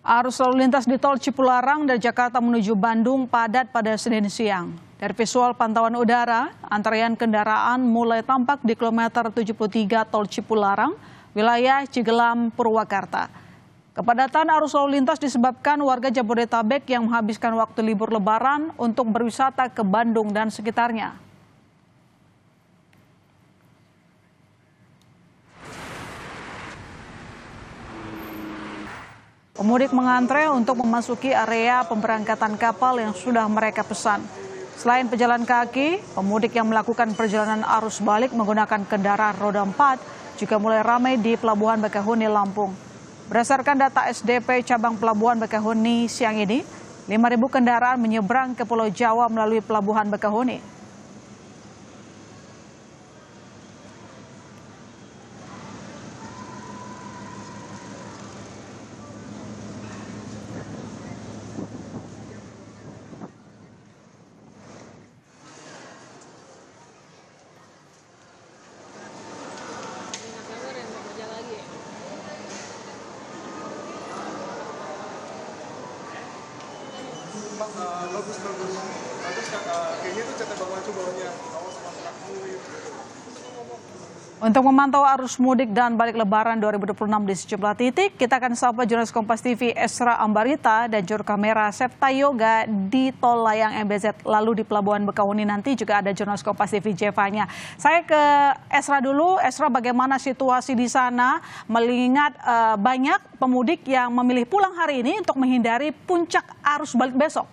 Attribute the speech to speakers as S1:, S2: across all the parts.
S1: Arus lalu lintas di tol Cipularang dari Jakarta menuju Bandung padat pada Senin siang. Dari visual pantauan udara, antrean kendaraan mulai tampak di kilometer 73 tol Cipularang, wilayah Cigelam, Purwakarta. Kepadatan arus lalu lintas disebabkan warga Jabodetabek yang menghabiskan waktu libur Lebaran untuk berwisata ke Bandung dan sekitarnya. Pemudik mengantre untuk memasuki area pemberangkatan kapal yang sudah mereka pesan. Selain pejalan kaki, pemudik yang melakukan perjalanan arus balik menggunakan kendaraan roda 4 juga mulai ramai di Pelabuhan Bakahuni, Lampung. Berdasarkan data SDP cabang Pelabuhan Bakahuni siang ini, 5.000 kendaraan menyeberang ke Pulau Jawa melalui Pelabuhan Bakahuni.
S2: Bagus. Bagus kan, kayaknya itu cetak bawah bawahnya. Awas sama
S1: Untuk memantau arus mudik dan balik Lebaran 2026 di sejumlah titik, kita akan sapa jurnalis Kompas TV Esra Ambarita dan juru kamera Septa Yoga di Tol Layang MBZ. Lalu di Pelabuhan Bakahuni nanti juga ada jurnalis Kompas TV Jevanya. Saya ke Esra dulu. Esra, bagaimana situasi di sana mengingat banyak pemudik yang memilih pulang hari ini untuk menghindari puncak arus balik besok?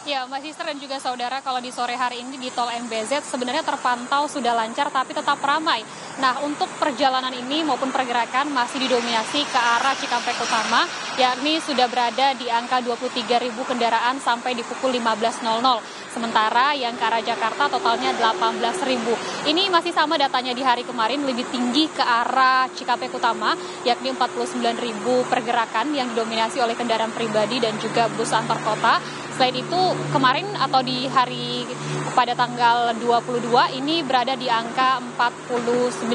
S3: Ya, Mbak Sister dan juga saudara, kalau di sore hari ini di Tol MBZ sebenarnya terpantau sudah lancar tapi tetap ramai. Nah, untuk perjalanan ini maupun pergerakan masih didominasi ke arah Cikampek Utama, yakni sudah berada di angka 23.000 kendaraan sampai di pukul 15.00. Sementara yang ke arah Jakarta totalnya 18.000. Ini masih sama datanya di hari kemarin, lebih tinggi ke arah Cikampek Utama, yakni 49.000 pergerakan yang didominasi oleh kendaraan pribadi dan juga bus antar kota. Selain itu, kemarin atau di hari pada tanggal 22 ini berada di angka 48.000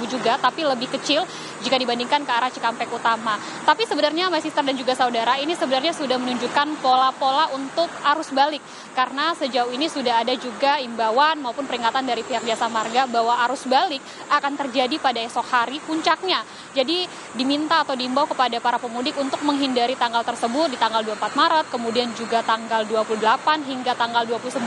S3: juga, tapi lebih kecil jika dibandingkan ke arah Cikampek Utama. Tapi sebenarnya Mbak Sister dan juga saudara, ini sebenarnya sudah menunjukkan pola-pola untuk arus balik. Karena sejauh ini sudah ada juga imbauan maupun peringatan dari pihak Jasa Marga bahwa arus balik akan terjadi pada esok hari puncaknya. Jadi diminta atau diimbau kepada para pemudik untuk menghindari tanggal tersebut di tanggal 24 Maret, kemudian juga tanggal 28 hingga tanggal 29.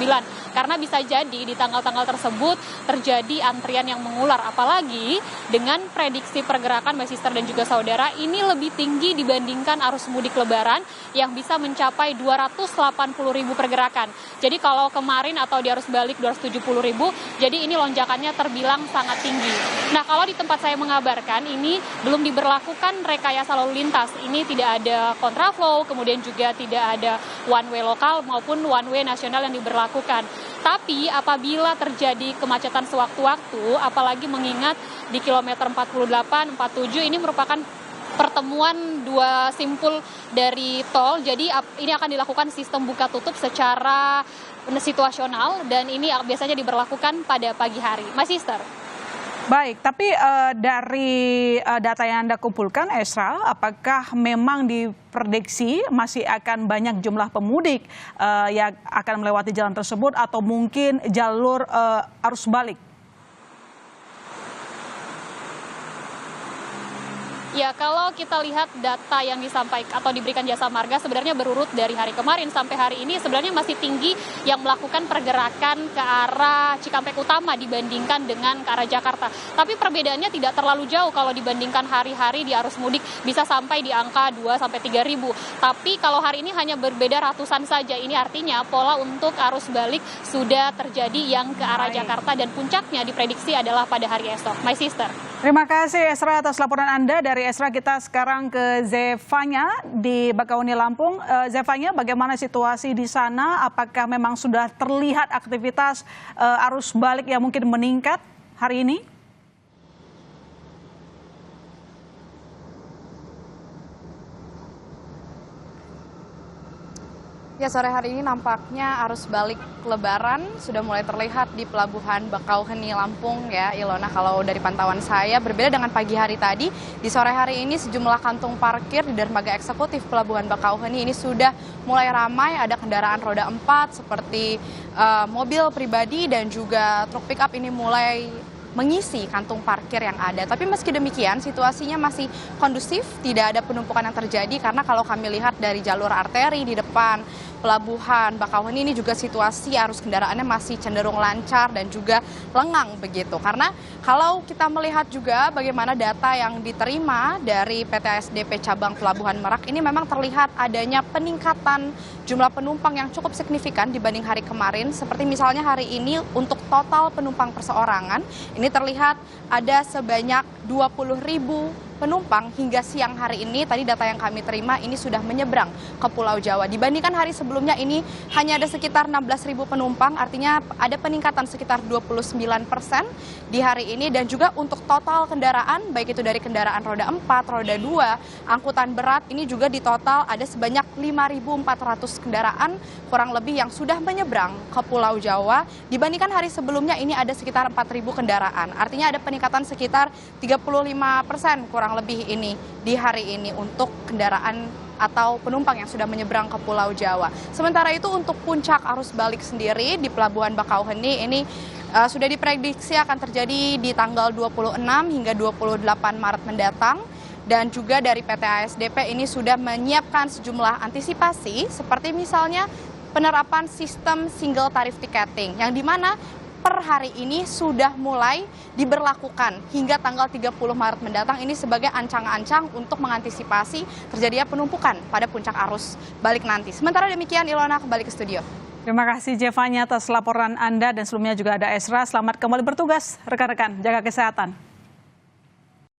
S3: Karena bisa jadi di tanggal-tanggal tersebut terjadi antrian yang mengular. Apalagi dengan prediksi pergerakan Mbak Sister dan juga saudara, ini lebih tinggi dibandingkan arus mudik Lebaran yang bisa mencapai 280.000 pergerakan. Jadi kalau kemarin atau di arus balik 270.000, jadi ini lonjakannya terbilang sangat tinggi. Nah, kalau di tempat saya mengabarkan ini belum diberlakukan rekayasa lalu lintas. Ini tidak ada kontraflow, kemudian juga tidak ada one way lokal maupun one way nasional yang diberlakukan. Tapi apabila terjadi kemacetan sewaktu-waktu, apalagi mengingat di kilometer 48, 47 ini merupakan pertemuan dua simpul dari tol, jadi ini akan dilakukan sistem buka tutup secara situasional dan ini biasanya diberlakukan pada pagi hari. Mas Sister.
S1: Baik, tapi dari data yang Anda kumpulkan, Esra, apakah memang diprediksi masih akan banyak jumlah pemudik yang akan melewati jalan tersebut atau mungkin jalur arus balik?
S3: Ya, kalau kita lihat data yang disampaikan atau diberikan Jasa Marga sebenarnya berurut dari hari kemarin sampai hari ini sebenarnya masih tinggi yang melakukan pergerakan ke arah Cikampek Utama dibandingkan dengan ke arah Jakarta. Tapi perbedaannya tidak terlalu jauh kalau dibandingkan hari-hari di arus mudik bisa sampai di angka 2-3.000. Tapi kalau hari ini hanya berbeda ratusan saja. Ini artinya pola untuk arus balik sudah terjadi yang ke arah Jakarta dan puncaknya diprediksi adalah pada hari esok. My Sister.
S1: Terima kasih Esra atas laporan Anda. Dari Esra kita sekarang ke Zevanya di Bakahuni, Lampung. Zevanya, bagaimana situasi di sana? Apakah memang sudah terlihat aktivitas arus balik yang mungkin meningkat hari ini?
S4: Ya, sore hari ini nampaknya arus balik Lebaran sudah mulai terlihat di Pelabuhan Bakauheni, Lampung ya, Ilona. Kalau dari pantauan saya, berbeda dengan pagi hari tadi, di sore hari ini sejumlah kantung parkir di dermaga eksekutif Pelabuhan Bakauheni ini sudah mulai ramai. Ada kendaraan roda 4 seperti mobil pribadi dan juga truk pickup ini mulai mengisi kantung parkir yang ada. Tapi meski demikian, situasinya masih kondusif, tidak ada penumpukan yang terjadi karena kalau kami lihat dari jalur arteri di depan Pelabuhan Bakauheni ini juga situasi arus kendaraannya masih cenderung lancar dan juga lengang begitu. Karena kalau kita melihat juga bagaimana data yang diterima dari PT ASDP Cabang Pelabuhan Merak, ini memang terlihat adanya peningkatan jumlah penumpang yang cukup signifikan dibanding hari kemarin. Seperti misalnya hari ini untuk total penumpang perseorangan, ini terlihat ada sebanyak 20.000 penumpang hingga siang hari ini. Tadi data yang kami terima ini sudah menyeberang ke Pulau Jawa. Dibandingkan hari sebelumnya ini hanya ada sekitar 16.000 penumpang, artinya ada peningkatan sekitar 29% di hari ini. Dan juga untuk total kendaraan, baik itu dari kendaraan roda 4, roda 2, angkutan berat, ini juga di total ada sebanyak 5.400 kendaraan kurang lebih yang sudah menyeberang ke Pulau Jawa. Dibandingkan hari sebelumnya ini ada sekitar 4.000 kendaraan, artinya ada peningkatan sekitar 35% kurang lebih ini di hari ini untuk kendaraan atau penumpang yang sudah menyeberang ke Pulau Jawa. Sementara itu untuk puncak arus balik sendiri di Pelabuhan Bakauheni ini sudah diprediksi akan terjadi di tanggal 26 hingga 28 Maret mendatang. Dan juga dari PT ASDP ini sudah menyiapkan sejumlah antisipasi seperti misalnya penerapan sistem single tarif ticketing yang dimana per hari ini sudah mulai diberlakukan hingga tanggal 30 Maret mendatang ini sebagai ancang-ancang untuk mengantisipasi terjadinya penumpukan pada puncak arus balik nanti. Sementara demikian, Ilona, kembali ke studio.
S1: Terima kasih Jevanya atas laporan Anda dan sebelumnya juga ada Esra. Selamat kembali bertugas rekan-rekan, jaga kesehatan.